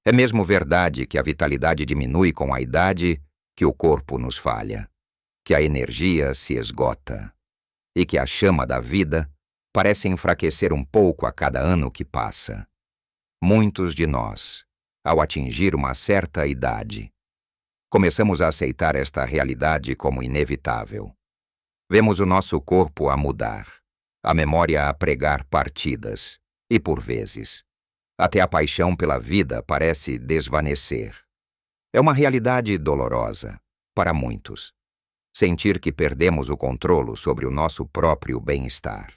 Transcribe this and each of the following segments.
É mesmo verdade que a vitalidade diminui com a idade, que o corpo nos falha, que a energia se esgota e que a chama da vida parece enfraquecer um pouco a cada ano que passa. Muitos de nós, ao atingir uma certa idade, começamos a aceitar esta realidade como inevitável. Vemos o nosso corpo a mudar, a memória a pregar partidas, e por vezes, até a paixão pela vida parece desvanecer. É uma realidade dolorosa, para muitos, sentir que perdemos o controle sobre o nosso próprio bem-estar,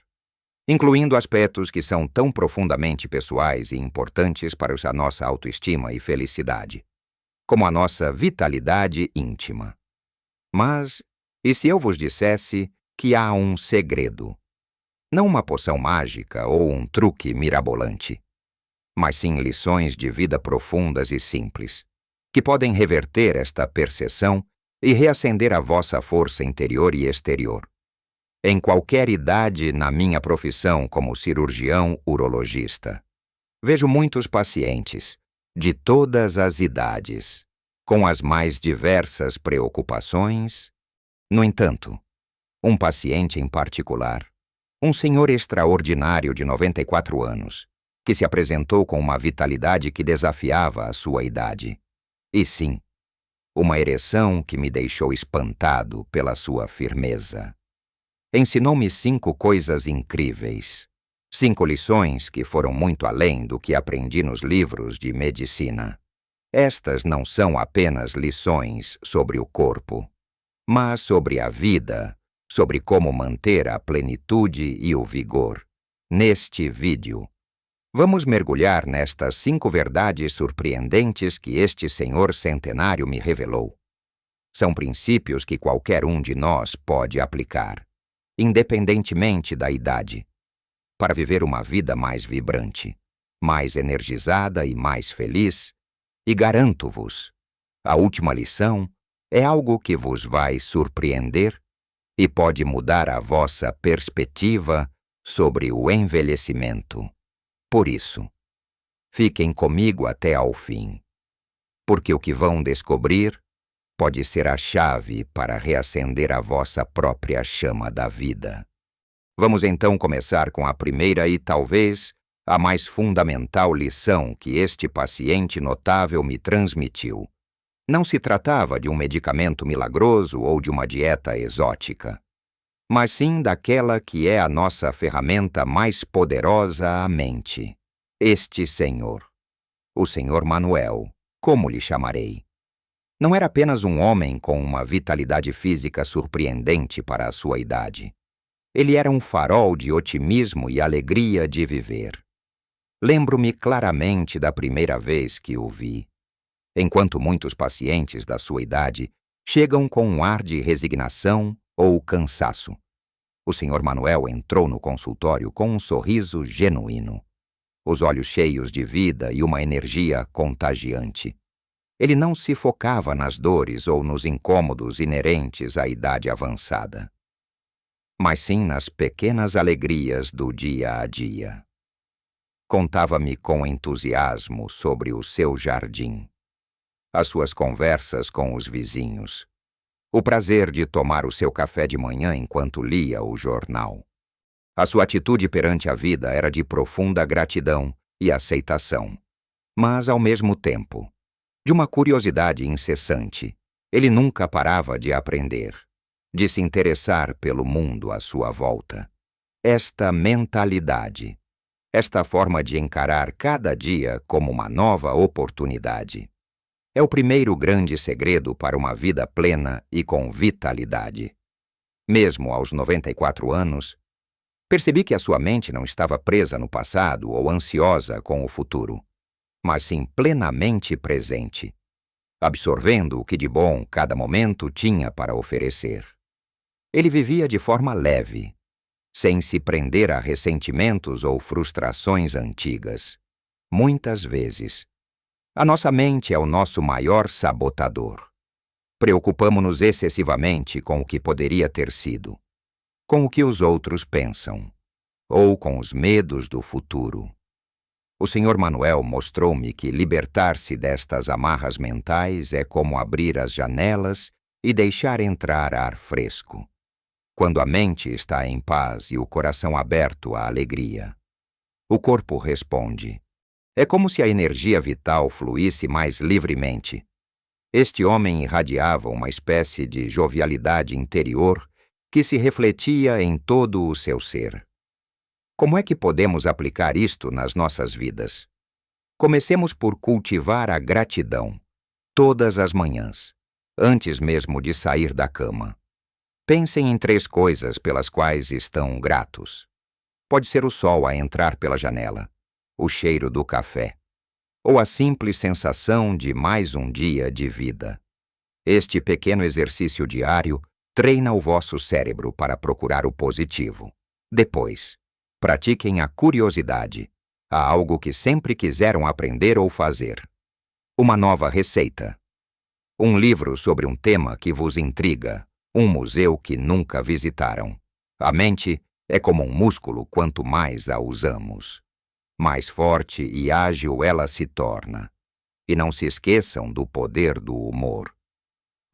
incluindo aspectos que são tão profundamente pessoais e importantes para a nossa autoestima e felicidade, como a nossa vitalidade íntima. Mas, e se eu vos dissesse que há um segredo? Não uma poção mágica ou um truque mirabolante, mas sim lições de vida profundas e simples, que podem reverter esta percepção e reacender a vossa força interior e exterior. Em qualquer idade na minha profissão como cirurgião urologista, vejo muitos pacientes, de todas as idades, com as mais diversas preocupações. No entanto, um paciente em particular, um senhor extraordinário de 94 anos, que se apresentou com uma vitalidade que desafiava a sua idade. E sim, uma ereção que me deixou espantado pela sua firmeza. Ensinou-me 5 coisas incríveis, 5 lições que foram muito além do que aprendi nos livros de medicina. Estas não são apenas lições sobre o corpo, mas sobre a vida, sobre como manter a plenitude e o vigor. Neste vídeo, vamos mergulhar nestas 5 verdades surpreendentes que este senhor centenário me revelou. São princípios que qualquer um de nós pode aplicar, independentemente da idade, para viver uma vida mais vibrante, mais energizada e mais feliz. E garanto-vos, a última lição é algo que vos vai surpreender e pode mudar a vossa perspectiva sobre o envelhecimento. Por isso, fiquem comigo até ao fim, porque o que vão descobrir pode ser a chave para reacender a vossa própria chama da vida. Vamos então começar com a primeira e talvez a mais fundamental lição que este paciente notável me transmitiu. Não se tratava de um medicamento milagroso ou de uma dieta exótica, mas sim daquela que é a nossa ferramenta mais poderosa à mente. Este senhor, o senhor Manuel, como lhe chamarei, não era apenas um homem com uma vitalidade física surpreendente para a sua idade. Ele era um farol de otimismo e alegria de viver. Lembro-me claramente da primeira vez que o vi. Enquanto muitos pacientes da sua idade chegam com um ar de resignação ou cansaço, o Sr. Manuel entrou no consultório com um sorriso genuíno, os olhos cheios de vida e uma energia contagiante. Ele não se focava nas dores ou nos incômodos inerentes à idade avançada, mas sim nas pequenas alegrias do dia a dia. Contava-me com entusiasmo sobre o seu jardim, as suas conversas com os vizinhos, o prazer de tomar o seu café de manhã enquanto lia o jornal. A sua atitude perante a vida era de profunda gratidão e aceitação, mas, ao mesmo tempo, de uma curiosidade incessante. Ele nunca parava de aprender, de se interessar pelo mundo à sua volta. Esta mentalidade, esta forma de encarar cada dia como uma nova oportunidade, é o primeiro grande segredo para uma vida plena e com vitalidade. Mesmo aos 94 anos, percebi que a sua mente não estava presa no passado ou ansiosa com o futuro, mas sim plenamente presente, absorvendo o que de bom cada momento tinha para oferecer. Ele vivia de forma leve, sem se prender a ressentimentos ou frustrações antigas. Muitas vezes, a nossa mente é o nosso maior sabotador. Preocupamo-nos excessivamente com o que poderia ter sido, com o que os outros pensam, ou com os medos do futuro. O Sr. Manuel mostrou-me que libertar-se destas amarras mentais é como abrir as janelas e deixar entrar ar fresco. Quando a mente está em paz e o coração aberto à alegria, o corpo responde. É como se a energia vital fluísse mais livremente. Este homem irradiava uma espécie de jovialidade interior que se refletia em todo o seu ser. Como é que podemos aplicar isto nas nossas vidas? Comecemos por cultivar a gratidão, todas as manhãs, antes mesmo de sair da cama. Pensem em 3 coisas pelas quais estão gratos. Pode ser o sol a entrar pela janela, o cheiro do café, ou a simples sensação de mais um dia de vida. Este pequeno exercício diário treina o vosso cérebro para procurar o positivo. Depois, pratiquem a curiosidade, a algo que sempre quiseram aprender ou fazer. Uma nova receita. Um livro sobre um tema que vos intriga, um museu que nunca visitaram. A mente é como um músculo quanto mais a usamos. Mais forte e ágil ela se torna. E não se esqueçam do poder do humor.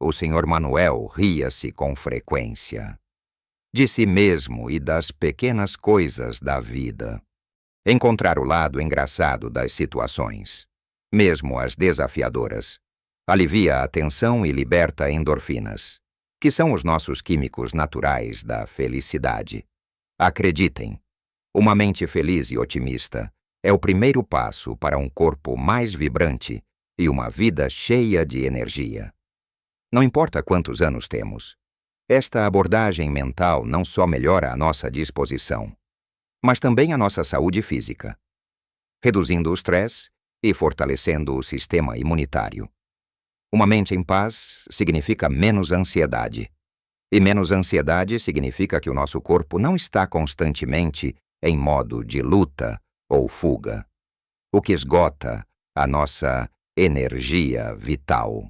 O Sr. Manuel ria-se com frequência. De si mesmo e das pequenas coisas da vida. Encontrar o lado engraçado das situações, mesmo as desafiadoras, alivia a tensão e liberta endorfinas, que são os nossos químicos naturais da felicidade. Acreditem, uma mente feliz e otimista é o primeiro passo para um corpo mais vibrante e uma vida cheia de energia. Não importa quantos anos temos, esta abordagem mental não só melhora a nossa disposição, mas também a nossa saúde física, reduzindo o estresse e fortalecendo o sistema imunitário. Uma mente em paz significa menos ansiedade. E menos ansiedade significa que o nosso corpo não está constantemente em modo de luta ou fuga, o que esgota a nossa energia vital.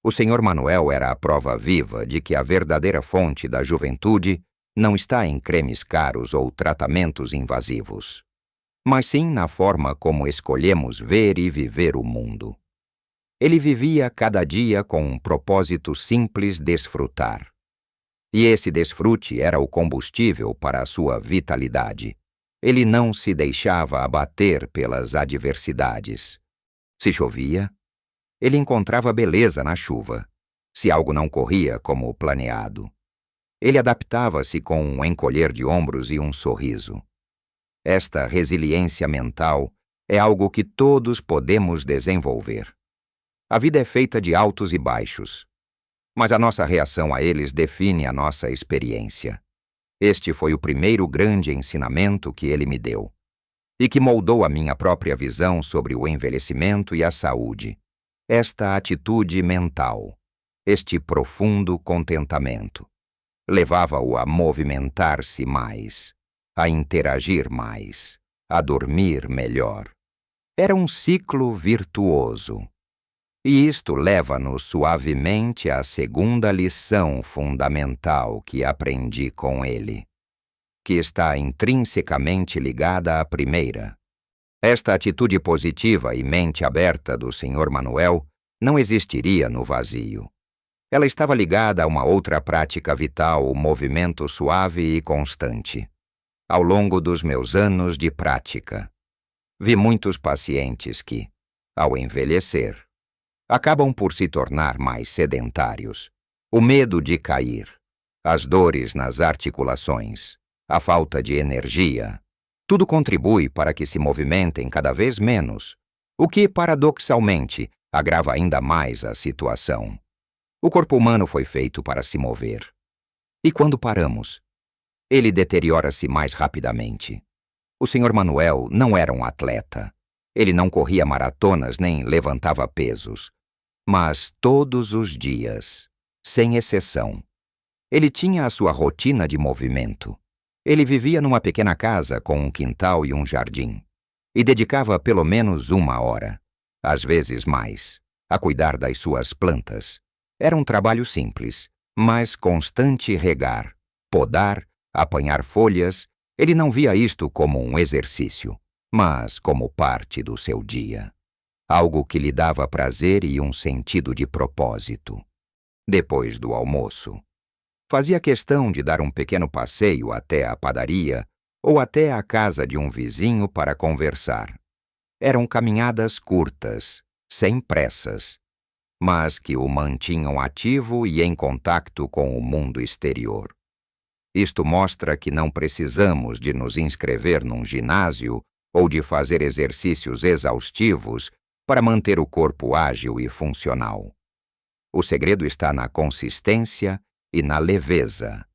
O Sr. Manuel era a prova viva de que a verdadeira fonte da juventude não está em cremes caros ou tratamentos invasivos, mas sim na forma como escolhemos ver e viver o mundo. Ele vivia cada dia com um propósito simples: desfrutar. E esse desfrute era o combustível para a sua vitalidade. Ele não se deixava abater pelas adversidades. Se chovia, ele encontrava beleza na chuva. Se algo não corria como planeado, ele adaptava-se com um encolher de ombros e um sorriso. Esta resiliência mental é algo que todos podemos desenvolver. A vida é feita de altos e baixos, mas a nossa reação a eles define a nossa experiência. Este foi o primeiro grande ensinamento que ele me deu, e que moldou a minha própria visão sobre o envelhecimento e a saúde. Esta atitude mental, este profundo contentamento, levava-o a movimentar-se mais, a interagir mais, a dormir melhor. Era um ciclo virtuoso. E isto leva-nos suavemente à segunda lição fundamental que aprendi com ele, que está intrinsecamente ligada à primeira. Esta atitude positiva e mente aberta do Sr. Manuel não existiria no vazio. Ela estava ligada a uma outra prática vital, o movimento suave e constante. Ao longo dos meus anos de prática, vi muitos pacientes que, ao envelhecer, acabam por se tornar mais sedentários. O medo de cair, as dores nas articulações, a falta de energia, tudo contribui para que se movimentem cada vez menos, o que, paradoxalmente, agrava ainda mais a situação. O corpo humano foi feito para se mover. E quando paramos, ele deteriora-se mais rapidamente. O Sr. Manuel não era um atleta. Ele não corria maratonas nem levantava pesos. Mas todos os dias, sem exceção, ele tinha a sua rotina de movimento. Ele vivia numa pequena casa com um quintal e um jardim, e dedicava pelo menos 1 hora, às vezes mais, a cuidar das suas plantas. Era um trabalho simples, mas constante: regar, podar, apanhar folhas. Ele não via isto como um exercício. mas como parte do seu dia. Algo que lhe dava prazer e um sentido de propósito. Depois do almoço, fazia questão de dar um pequeno passeio até a padaria ou até a casa de um vizinho para conversar. Eram caminhadas curtas, sem pressas, mas que o mantinham ativo e em contato com o mundo exterior. Isto mostra que não precisamos de nos inscrever num ginásio ou de fazer exercícios exaustivos para manter o corpo ágil e funcional. O segredo está na consistência e na leveza.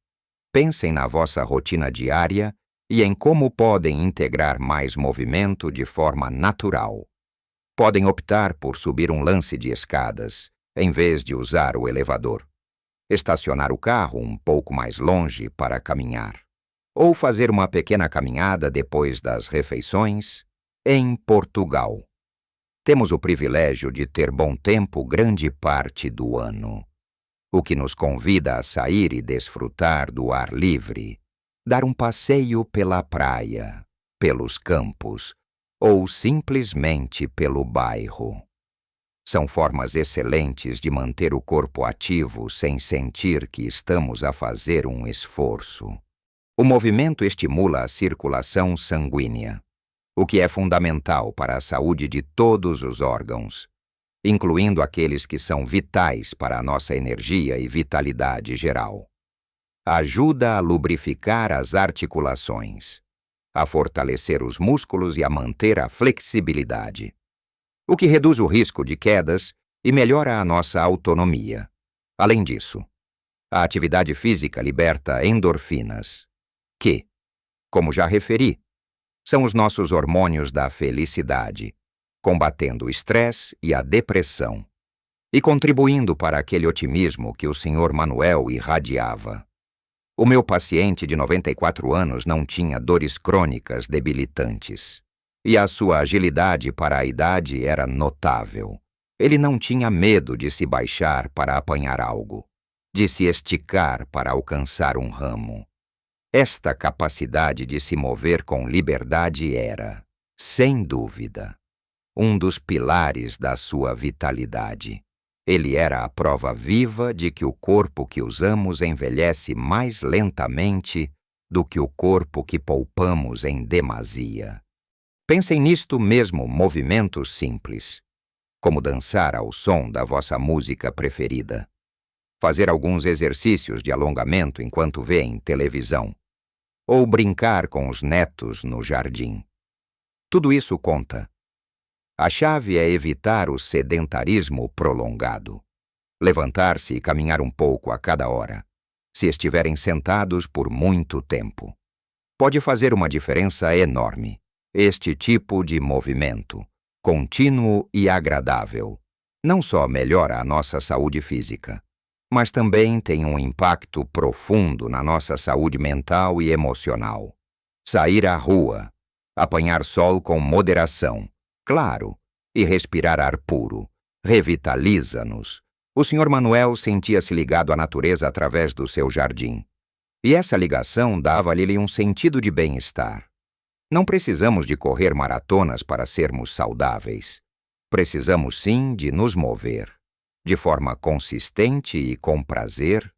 Pensem na vossa rotina diária e em como podem integrar mais movimento de forma natural. Podem optar por subir um lance de escadas, em vez de usar o elevador. Estacionar o carro um pouco mais longe para caminhar. Ou fazer uma pequena caminhada depois das refeições em Portugal. Temos o privilégio de ter bom tempo grande parte do ano, o que nos convida a sair e desfrutar do ar livre, dar um passeio pela praia, pelos campos ou simplesmente pelo bairro. São formas excelentes de manter o corpo ativo sem sentir que estamos a fazer um esforço. O movimento estimula a circulação sanguínea, o que é fundamental para a saúde de todos os órgãos, incluindo aqueles que são vitais para a nossa energia e vitalidade geral. Ajuda a lubrificar as articulações, a fortalecer os músculos e a manter a flexibilidade, o que reduz o risco de quedas e melhora a nossa autonomia. Além disso, a atividade física liberta endorfinas, que, como já referi, são os nossos hormônios da felicidade, combatendo o estresse e a depressão, e contribuindo para aquele otimismo que o Sr. Manuel irradiava. O meu paciente de 94 anos não tinha dores crônicas debilitantes, e a sua agilidade para a idade era notável. Ele não tinha medo de se baixar para apanhar algo, de se esticar para alcançar um ramo. Esta capacidade de se mover com liberdade era, sem dúvida, um dos pilares da sua vitalidade. Ele era a prova viva de que o corpo que usamos envelhece mais lentamente do que o corpo que poupamos em demasia. Pensem nisto mesmo, movimentos simples, como dançar ao som da vossa música preferida, fazer alguns exercícios de alongamento enquanto vêem televisão, ou brincar com os netos no jardim. Tudo isso conta. A chave é evitar o sedentarismo prolongado. Levantar-se e caminhar um pouco a cada hora, se estiverem sentados por muito tempo. Pode fazer uma diferença enorme. Este tipo de movimento, contínuo e agradável, não só melhora a nossa saúde física, mas também tem um impacto profundo na nossa saúde mental e emocional. Sair à rua, apanhar sol com moderação, claro, e respirar ar puro, revitaliza-nos. O Sr. Manuel sentia-se ligado à natureza através do seu jardim, e essa ligação dava-lhe um sentido de bem-estar. Não precisamos de correr maratonas para sermos saudáveis. Precisamos sim de nos mover, de forma consistente e com prazer.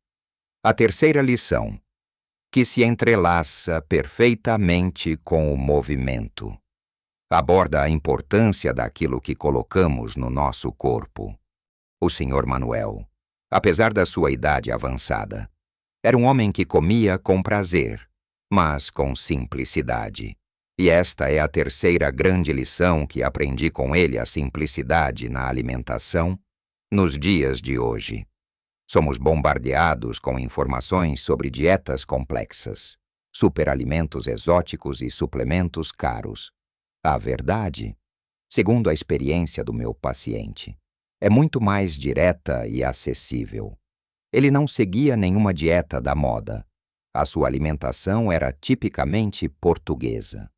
A terceira lição, que se entrelaça perfeitamente com o movimento, aborda a importância daquilo que colocamos no nosso corpo. O Sr. Manuel, apesar da sua idade avançada, era um homem que comia com prazer, mas com simplicidade. E esta é a terceira grande lição que aprendi com ele: a simplicidade na alimentação nos dias de hoje. Somos bombardeados com informações sobre dietas complexas, superalimentos exóticos e suplementos caros. A verdade, segundo a experiência do meu paciente, é muito mais direta e acessível. Ele não seguia nenhuma dieta da moda. A sua alimentação era tipicamente portuguesa,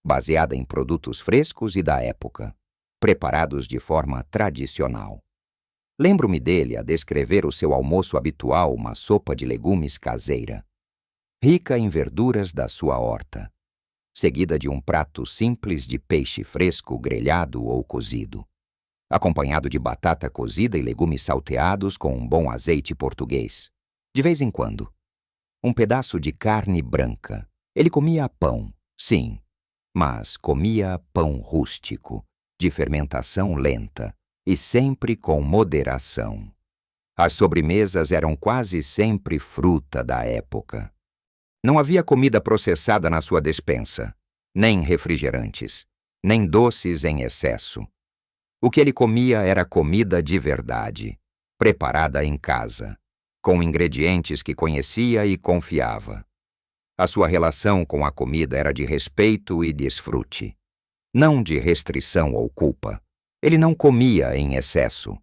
baseada em produtos frescos e da época, preparados de forma tradicional. Lembro-me dele a descrever o seu almoço habitual, uma sopa de legumes caseira, rica em verduras da sua horta, seguida de um prato simples de peixe fresco grelhado ou cozido, acompanhado de batata cozida e legumes salteados com um bom azeite português. De vez em quando, um pedaço de carne branca. Ele comia pão, sim, mas comia pão rústico, de fermentação lenta e sempre com moderação. As sobremesas eram quase sempre fruta da época. Não havia comida processada na sua despensa, nem refrigerantes, nem doces em excesso. O que ele comia era comida de verdade, preparada em casa, com ingredientes que conhecia e confiava. A sua relação com a comida era de respeito e desfrute, não de restrição ou culpa. Ele não comia em excesso.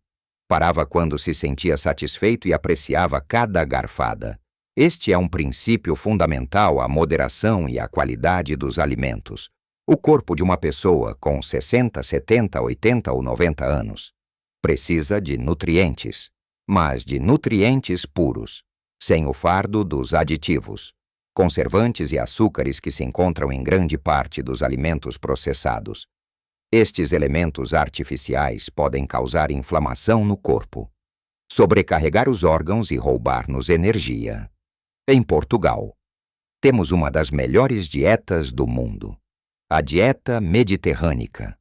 Parava quando se sentia satisfeito e apreciava cada garfada. Este é um princípio fundamental à moderação e à qualidade dos alimentos. O corpo de uma pessoa com 60, 70, 80 ou 90 anos precisa de nutrientes, mas de nutrientes puros, sem o fardo dos aditivos, conservantes e açúcares que se encontram em grande parte dos alimentos processados. Estes elementos artificiais podem causar inflamação no corpo, sobrecarregar os órgãos e roubar-nos energia. Em Portugal, temos uma das melhores dietas do mundo, a dieta mediterrânica,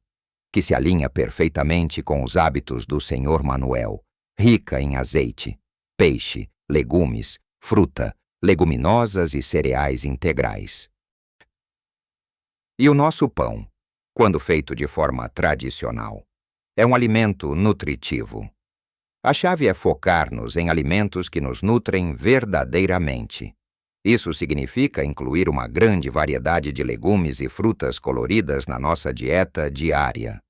que se alinha perfeitamente com os hábitos do Senhor Manuel, rica em azeite, peixe, legumes, fruta, leguminosas e cereais integrais. E o nosso pão, quando feito de forma tradicional, é um alimento nutritivo. A chave é focar-nos em alimentos que nos nutrem verdadeiramente. Isso significa incluir uma grande variedade de legumes e frutas coloridas na nossa dieta diária.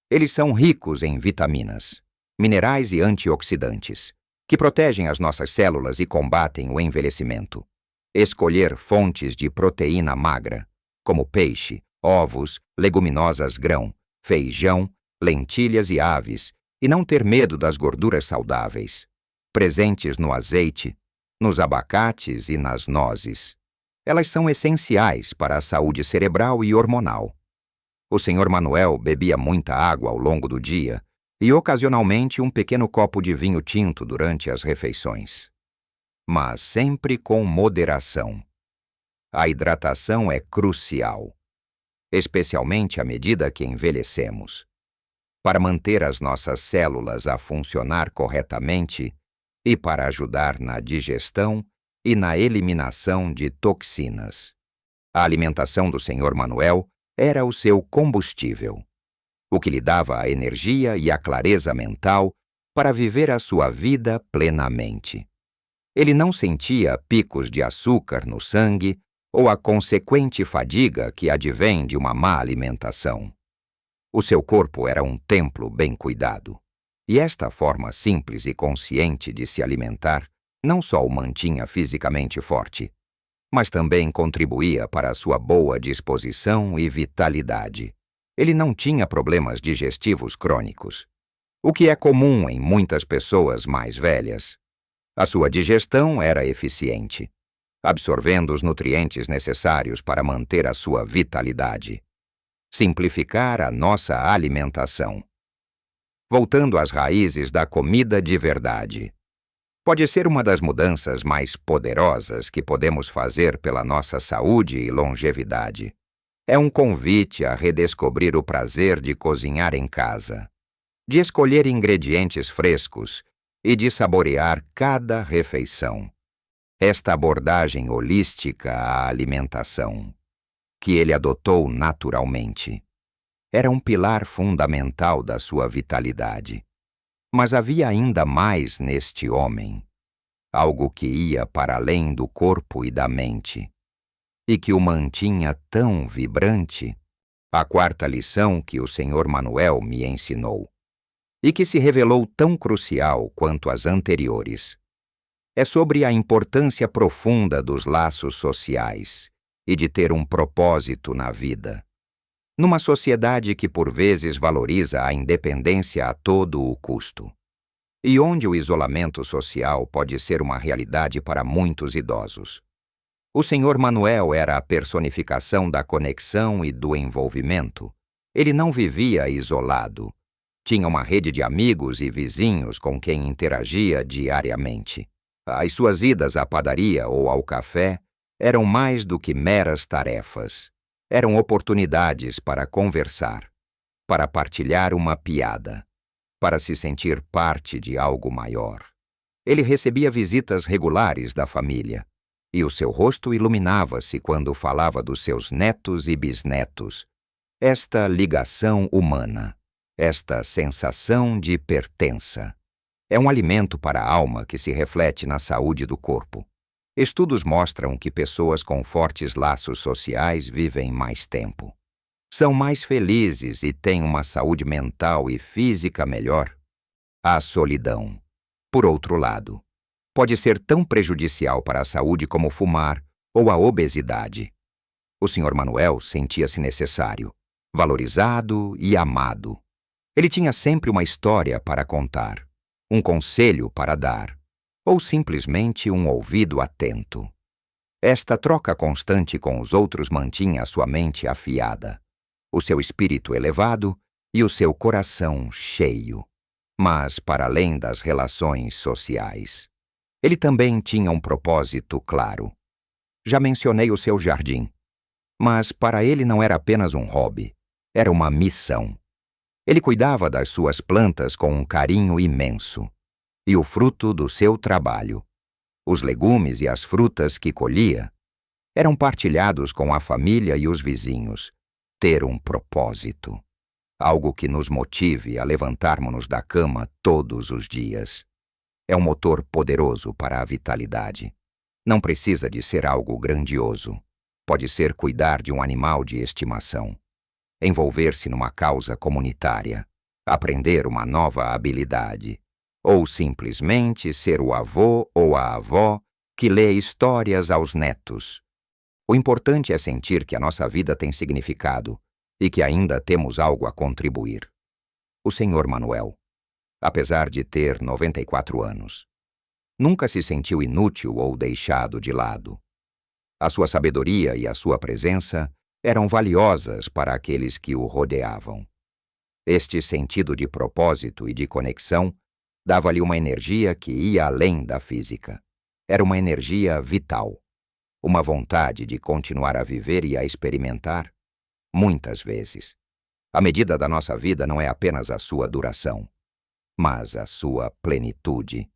Eles são ricos em vitaminas, minerais e antioxidantes, que protegem as nossas células e combatem o envelhecimento. Escolher fontes de proteína magra, como peixe, ovos, leguminosas grão, feijão, lentilhas e aves, e não ter medo das gorduras saudáveis, presentes no azeite, nos abacates e nas nozes. Elas são essenciais para a saúde cerebral e hormonal. O Senhor Manuel bebia muita água ao longo do dia e, ocasionalmente, um pequeno copo de vinho tinto durante as refeições. Mas sempre com moderação. A hidratação é crucial, especialmente à medida que envelhecemos. Para manter as nossas células a funcionar corretamente e para ajudar na digestão e na eliminação de toxinas. A alimentação do Senhor Manuel era o seu combustível, o que lhe dava a energia e a clareza mental para viver a sua vida plenamente. Ele não sentia picos de açúcar no sangue ou a consequente fadiga que advém de uma má alimentação. O seu corpo era um templo bem cuidado, e esta forma simples e consciente de se alimentar não só o mantinha fisicamente forte, mas também contribuía para a sua boa disposição e vitalidade. Ele não tinha problemas digestivos crônicos, o que é comum em muitas pessoas mais velhas. A sua digestão era eficiente, absorvendo os nutrientes necessários para manter a sua vitalidade. Simplificar a nossa alimentação. Voltando às raízes da comida de verdade. Pode ser uma das mudanças mais poderosas que podemos fazer pela nossa saúde e longevidade. É um convite a redescobrir o prazer de cozinhar em casa, de escolher ingredientes frescos e de saborear cada refeição. Esta abordagem holística à alimentação, que ele adotou naturalmente, era um pilar fundamental da sua vitalidade. Mas havia ainda mais neste homem, algo que ia para além do corpo e da mente, e que o mantinha tão vibrante, a quarta lição que o Senhor Manuel me ensinou, e que se revelou tão crucial quanto as anteriores. É sobre a importância profunda dos laços sociais e de ter um propósito na vida. Numa sociedade que por vezes valoriza a independência a todo o custo, e onde o isolamento social pode ser uma realidade para muitos idosos. O Sr. Manuel era a personificação da conexão e do envolvimento. Ele não vivia isolado. Tinha uma rede de amigos e vizinhos com quem interagia diariamente. As suas idas à padaria ou ao café eram mais do que meras tarefas. Eram oportunidades para conversar, para partilhar uma piada, para se sentir parte de algo maior. Ele recebia visitas regulares da família, e o seu rosto iluminava-se quando falava dos seus netos e bisnetos. Esta ligação humana, esta sensação de pertença, é um alimento para a alma que se reflete na saúde do corpo. Estudos mostram que pessoas com fortes laços sociais vivem mais tempo. São mais felizes e têm uma saúde mental e física melhor. A solidão, por outro lado, pode ser tão prejudicial para a saúde como fumar ou a obesidade. O Sr. Manuel sentia-se necessário, valorizado e amado. Ele tinha sempre uma história para contar, um conselho para dar, ou simplesmente um ouvido atento. Esta troca constante com os outros mantinha a sua mente afiada, o seu espírito elevado e o seu coração cheio. Mas, para além das relações sociais, ele também tinha um propósito claro. Já mencionei o seu jardim, mas para ele não era apenas um hobby, era uma missão. Ele cuidava das suas plantas com um carinho imenso, e o fruto do seu trabalho, os legumes e as frutas que colhia, eram partilhados com a família e os vizinhos. Ter um propósito, algo que nos motive a levantarmos-nos da cama todos os dias. É um motor poderoso para a vitalidade. Não precisa de ser algo grandioso. Pode ser cuidar de um animal de estimação, envolver-se numa causa comunitária, aprender uma nova habilidade, ou simplesmente ser o avô ou a avó que lê histórias aos netos. O importante é sentir que a nossa vida tem significado e que ainda temos algo a contribuir. O Sr. Manuel, apesar de ter 94 anos, nunca se sentiu inútil ou deixado de lado. A sua sabedoria e a sua presença eram valiosas para aqueles que o rodeavam. Este sentido de propósito e de conexão dava-lhe uma energia que ia além da física. Era uma energia vital, uma vontade de continuar a viver e a experimentar. Muitas vezes, a medida da nossa vida não é apenas a sua duração, mas a sua plenitude.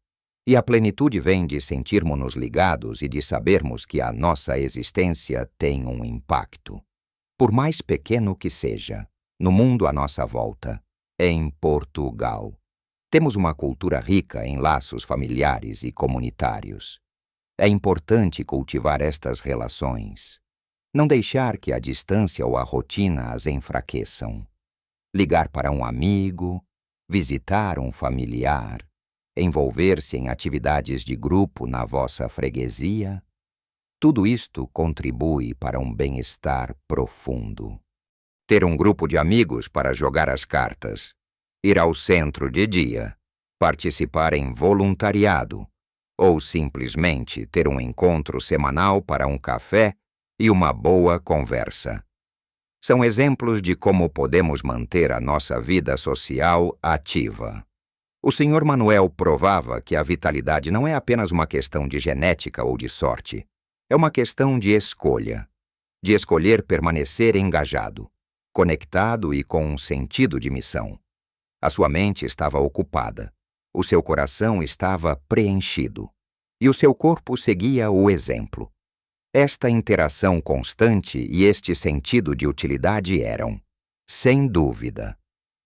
E a plenitude vem de sentirmos-nos ligados e de sabermos que a nossa existência tem um impacto, por mais pequeno que seja, no mundo à nossa volta. Em Portugal, temos uma cultura rica em laços familiares e comunitários. É importante cultivar estas relações. Não deixar que a distância ou a rotina as enfraqueçam. Ligar para um amigo, visitar um familiar, envolver-se em atividades de grupo na vossa freguesia, tudo isto contribui para um bem-estar profundo. Ter um grupo de amigos para jogar as cartas, ir ao centro de dia, participar em voluntariado, ou simplesmente ter um encontro semanal para um café e uma boa conversa. São exemplos de como podemos manter a nossa vida social ativa. O Sr. Manuel provava que a vitalidade não é apenas uma questão de genética ou de sorte. É uma questão de escolha, de escolher permanecer engajado, conectado e com um sentido de missão. A sua mente estava ocupada, o seu coração estava preenchido, e o seu corpo seguia o exemplo. Esta interação constante e este sentido de utilidade eram, sem dúvida,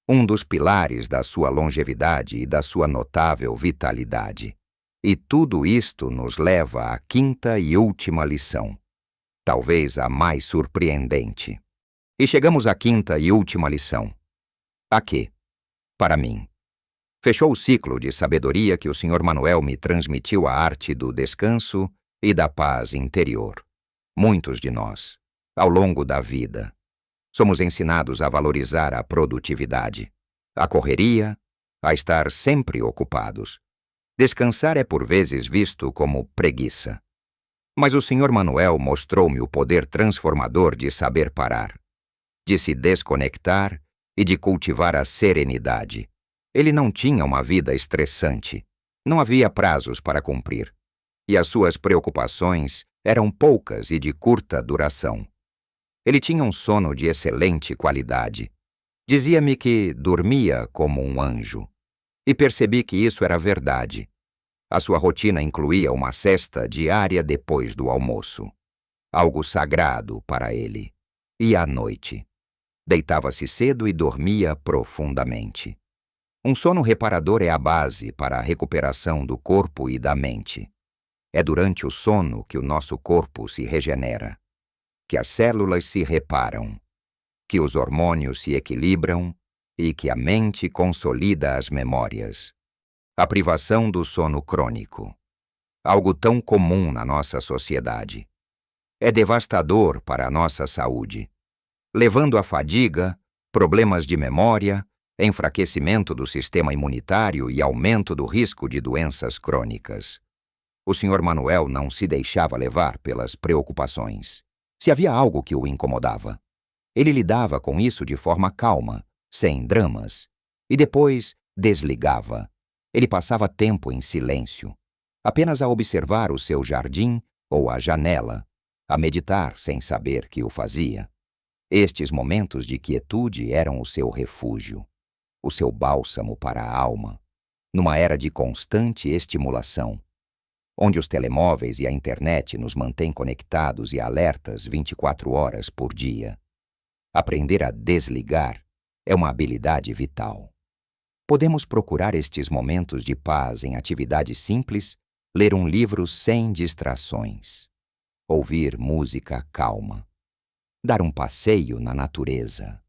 um dos pilares da sua longevidade e da sua notável vitalidade. E tudo isto nos leva à quinta e última lição, talvez a mais surpreendente. E chegamos à quinta e última lição. A que, para mim, fechou o ciclo de sabedoria que o Sr. Manuel me transmitiu a arte do descanso e da paz interior. Muitos de nós, ao longo da vida, somos ensinados a valorizar a produtividade, a correria, a estar sempre ocupados. Descansar é por vezes visto como preguiça. Mas o Sr. Manuel mostrou-me o poder transformador de saber parar, de se desconectar e de cultivar a serenidade. Ele não tinha uma vida estressante. Não havia prazos para cumprir. E as suas preocupações eram poucas e de curta duração. Ele tinha um sono de excelente qualidade. Dizia-me que dormia como um anjo. E percebi que isso era verdade. A sua rotina incluía uma sesta diária depois do almoço. Algo sagrado para ele. E à noite. Deitava-se cedo e dormia profundamente. Um sono reparador é a base para a recuperação do corpo e da mente. É durante o sono que o nosso corpo se regenera, que as células se reparam, que os hormônios se equilibram e que a mente consolida as memórias. A privação do sono crônico, algo tão comum na nossa sociedade, é devastador para a nossa saúde, levando à fadiga, problemas de memória, enfraquecimento do sistema imunitário e aumento do risco de doenças crônicas. O Sr. Manuel não se deixava levar pelas preocupações. Se havia algo que o incomodava, ele lidava com isso de forma calma, sem dramas, e depois desligava. Ele passava tempo em silêncio, apenas a observar o seu jardim ou a janela, a meditar sem saber que o fazia. Estes momentos de quietude eram o seu refúgio, o seu bálsamo para a alma, numa era de constante estimulação, onde os telemóveis e a internet nos mantêm conectados e alertas 24 horas por dia. Aprender a desligar é uma habilidade vital. Podemos procurar estes momentos de paz em atividades simples, ler um livro sem distrações, ouvir música calma, dar um passeio na natureza,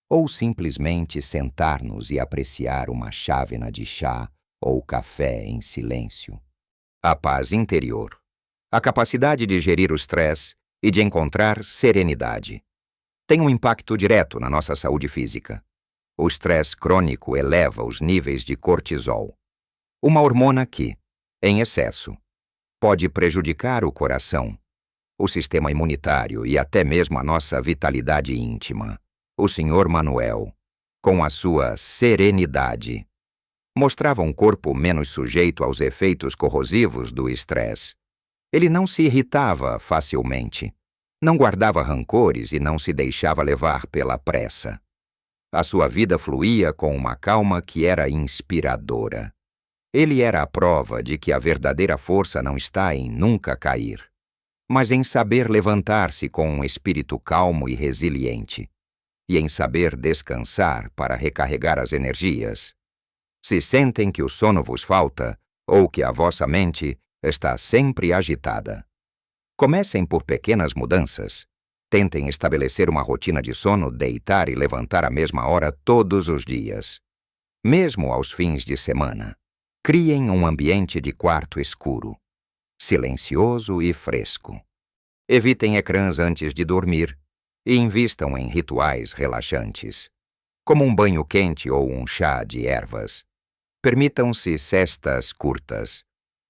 ou simplesmente sentar-nos e apreciar uma chávena de chá ou café em silêncio. A paz interior, a capacidade de gerir o estresse e de encontrar serenidade, tem um impacto direto na nossa saúde física. O estresse crônico eleva os níveis de cortisol, uma hormona que, em excesso, pode prejudicar o coração, o sistema imunitário e até mesmo a nossa vitalidade íntima. O Sr. Manuel, com a sua serenidade, mostrava um corpo menos sujeito aos efeitos corrosivos do estresse. Ele não se irritava facilmente, não guardava rancores e não se deixava levar pela pressa. A sua vida fluía com uma calma que era inspiradora. Ele era a prova de que a verdadeira força não está em nunca cair, mas em saber levantar-se com um espírito calmo e resiliente, e em saber descansar para recarregar as energias. Se sentem que o sono vos falta, ou que a vossa mente está sempre agitada, comecem por pequenas mudanças. Tentem estabelecer uma rotina de sono, deitar e levantar à mesma hora todos os dias. Mesmo aos fins de semana, criem um ambiente de quarto escuro, silencioso e fresco. Evitem ecrãs antes de dormir e invistam em rituais relaxantes, como um banho quente ou um chá de ervas. Permitam-se cestas curtas,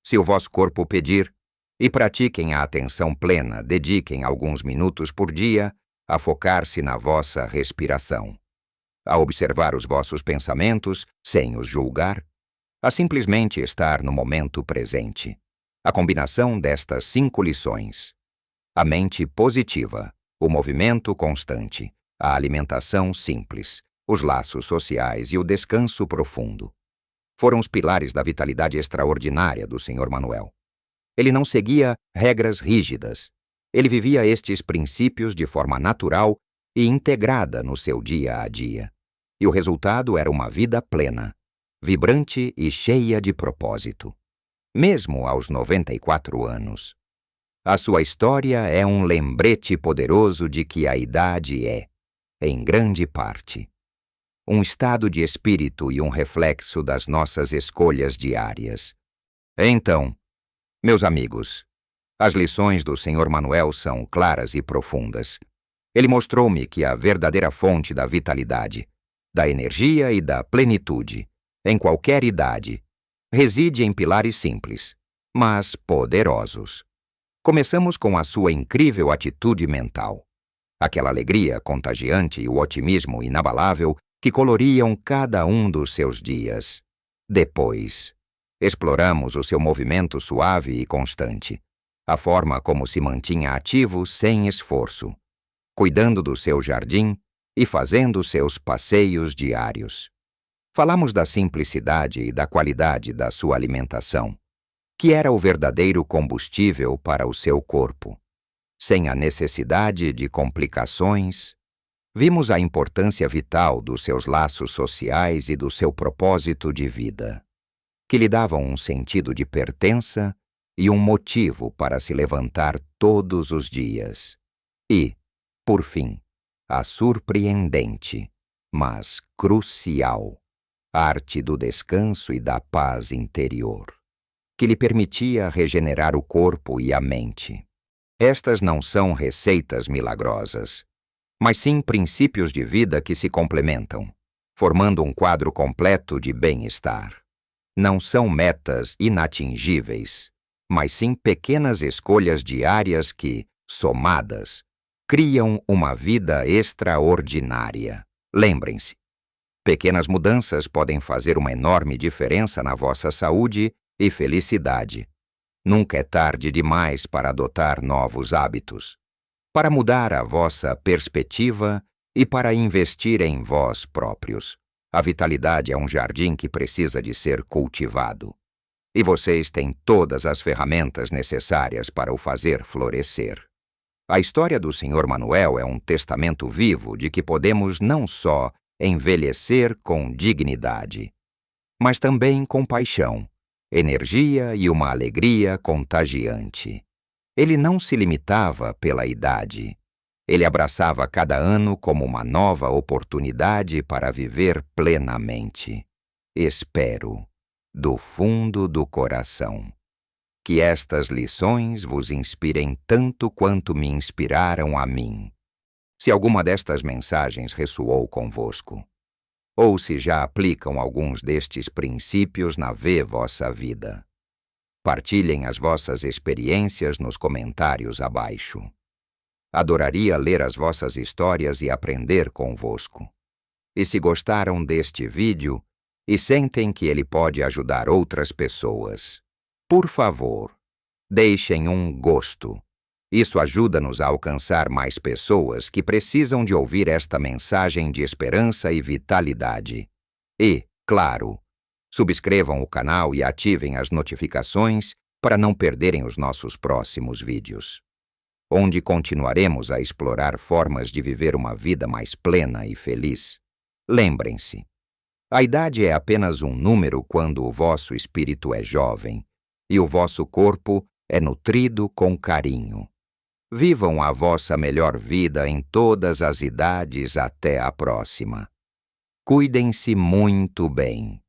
se o vosso corpo pedir, e pratiquem a atenção plena. Dediquem alguns minutos por dia a focar-se na vossa respiração, a observar os vossos pensamentos sem os julgar, a simplesmente estar no momento presente. A combinação destas 5 lições: a mente positiva, o movimento constante, a alimentação simples, os laços sociais e o descanso profundo, foram os pilares da vitalidade extraordinária do Sr. Manuel. Ele não seguia regras rígidas. Ele vivia estes princípios de forma natural e integrada no seu dia a dia. E o resultado era uma vida plena, vibrante e cheia de propósito, mesmo aos 94 anos. A sua história é um lembrete poderoso de que a idade é, em grande parte, um estado de espírito e um reflexo das nossas escolhas diárias. Então, meus amigos, as lições do Sr. Manuel são claras e profundas. Ele mostrou-me que a verdadeira fonte da vitalidade, da energia e da plenitude, em qualquer idade, reside em pilares simples, mas poderosos. Começamos com a sua incrível atitude mental. Aquela alegria contagiante e o otimismo inabalável que coloriam cada um dos seus dias. Depois, exploramos o seu movimento suave e constante, a forma como se mantinha ativo sem esforço, cuidando do seu jardim e fazendo seus passeios diários. Falamos da simplicidade e da qualidade da sua alimentação, que era o verdadeiro combustível para o seu corpo. Sem a necessidade de complicações, vimos a importância vital dos seus laços sociais e do seu propósito de vida, que lhe davam um sentido de pertença e um motivo para se levantar todos os dias. E, por fim, a surpreendente, mas crucial, arte do descanso e da paz interior, que lhe permitia regenerar o corpo e a mente. Estas não são receitas milagrosas, mas sim princípios de vida que se complementam, formando um quadro completo de bem-estar. Não são metas inatingíveis, mas sim pequenas escolhas diárias que, somadas, criam uma vida extraordinária. Lembrem-se, pequenas mudanças podem fazer uma enorme diferença na vossa saúde e felicidade. Nunca é tarde demais para adotar novos hábitos, para mudar a vossa perspectiva e para investir em vós próprios. A vitalidade é um jardim que precisa de ser cultivado. E vocês têm todas as ferramentas necessárias para o fazer florescer. A história do Sr. Manuel é um testamento vivo de que podemos não só envelhecer com dignidade, mas também com paixão, energia e uma alegria contagiante. Ele não se limitava pela idade. Ele abraçava cada ano como uma nova oportunidade para viver plenamente. Espero, do fundo do coração, que estas lições vos inspirem tanto quanto me inspiraram a mim. Se alguma destas mensagens ressoou convosco, ou se já aplicam alguns destes princípios na vossa vida, partilhem as vossas experiências nos comentários abaixo. Adoraria ler as vossas histórias e aprender convosco. E se gostaram deste vídeo e sentem que ele pode ajudar outras pessoas, por favor, deixem um gosto. Isso ajuda-nos a alcançar mais pessoas que precisam de ouvir esta mensagem de esperança e vitalidade. E, claro, subscrevam o canal e ativem as notificações para não perderem os nossos próximos vídeos, onde continuaremos a explorar formas de viver uma vida mais plena e feliz. Lembrem-se, a idade é apenas um número quando o vosso espírito é jovem e o vosso corpo é nutrido com carinho. Vivam a vossa melhor vida em todas as idades até a próxima. Cuidem-se muito bem.